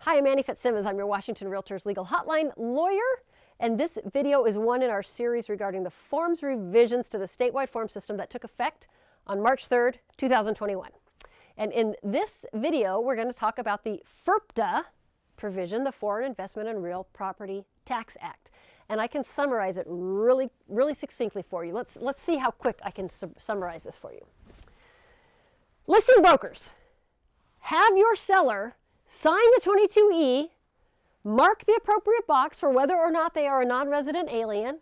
Hi, I'm Annie Fitzsimmons. I'm your Washington REALTORS legal hotline lawyer, and this video is one in our series regarding the forms revisions to the statewide form system that took effect on March 3rd, 2021. And in this video, we're going to talk about the FIRPTA provision, the Foreign Investment in Real Property Tax Act. And I can summarize it really succinctly for you. Let's see how quick I can summarize this for you. Listing brokers, have your seller sign the 22E, mark the appropriate box for whether or not they are a non-resident alien.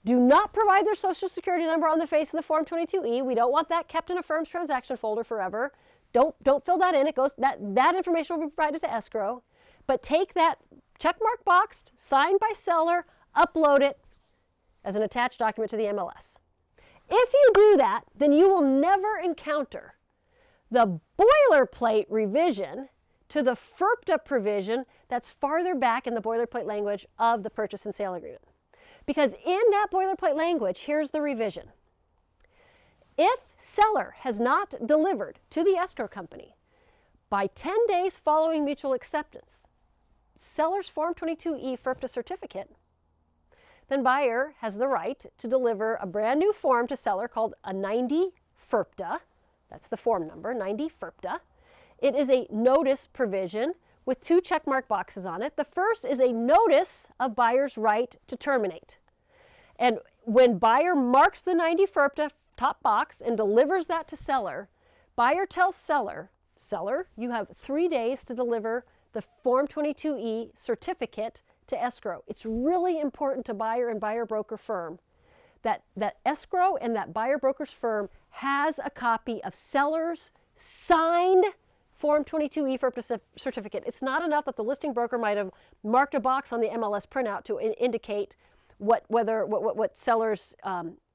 Do not provide their social security number on the face of the Form 22E. We don't want that kept in a firm's transaction folder forever. Don't fill that in. It goes that information will be provided to escrow. But take that checkmark box signed by seller, upload it as an attached document to the MLS. If you do that, then you will never encounter the boilerplate revision to the FIRPTA provision that's farther back in the boilerplate language of the purchase and sale agreement. Because in that boilerplate language, here's the revision. If seller has not delivered to the escrow company by 10 days following mutual acceptance, seller's Form 22E FIRPTA certificate, then buyer has the right to deliver a brand new form to seller called a 90 FIRPTA. That's the form number, 90 FIRPTA. It is a notice provision with two checkmark boxes on it. The first is a notice of buyer's right to terminate. And when buyer marks the 90 FIRPTA top box and delivers that to seller, buyer tells seller, you have 3 days to deliver the Form 22E certificate to escrow. It's really important to buyer and buyer broker firm that escrow and that buyer broker's firm has a copy of seller's signed Form 22E FIRPTA certificate. It's not enough that the listing broker might have marked a box on the MLS printout to indicate what seller's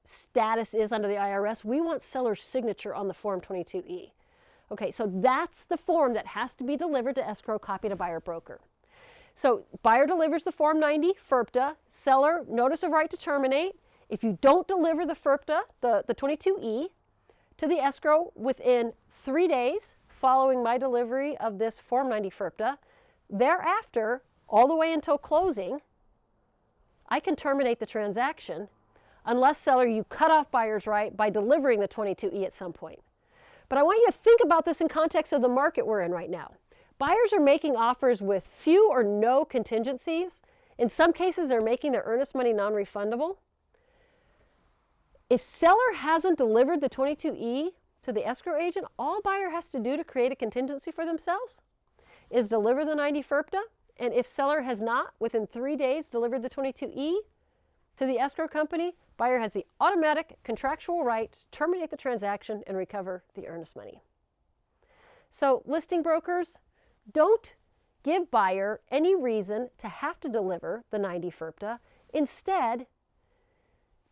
status is under the IRS. We want seller's signature on the Form 22E. Okay, so that's the form that has to be delivered to escrow, copy to buyer broker. So buyer delivers the Form 90 FIRPTA, seller notice of right to terminate. If you don't deliver the FIRPTA, the 22E, to the escrow within 3 days following my delivery of this Form 90 FIRPTA, thereafter, all the way until closing, I can terminate the transaction unless seller, you cut off buyer's right by delivering the 22E at some point. But I want you to think about this in context of the market we're in right now. Buyers are making offers with few or no contingencies. In some cases, they're making their earnest money non-refundable. If seller hasn't delivered the 22E to the escrow agent, all buyer has to do to create a contingency for themselves is deliver the 90 FIRPTA. And if seller has not, within 3 days, delivered the 22E to the escrow company, buyer has the automatic contractual right to terminate the transaction and recover the earnest money. So listing brokers, don't give buyer any reason to have to deliver the 90 FIRPTA. Instead,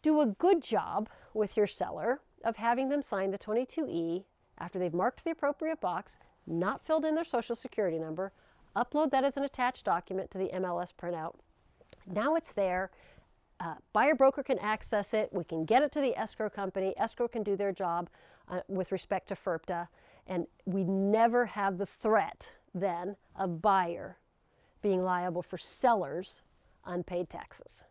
do a good job with your seller of having them sign the 22E after they've marked the appropriate box, not filled in their social security number, upload that as an attached document to the MLS printout. Now it's there. Buyer broker can access it. We can get it to the escrow company. Escrow can do their job with respect to FIRPTA. And we never have the threat then of buyer being liable for seller's unpaid taxes.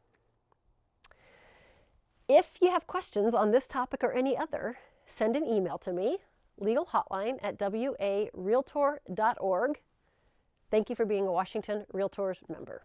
If you have questions on this topic or any other, send an email to me, legalhotline@warealtor.org. Thank you for being a Washington REALTORS member.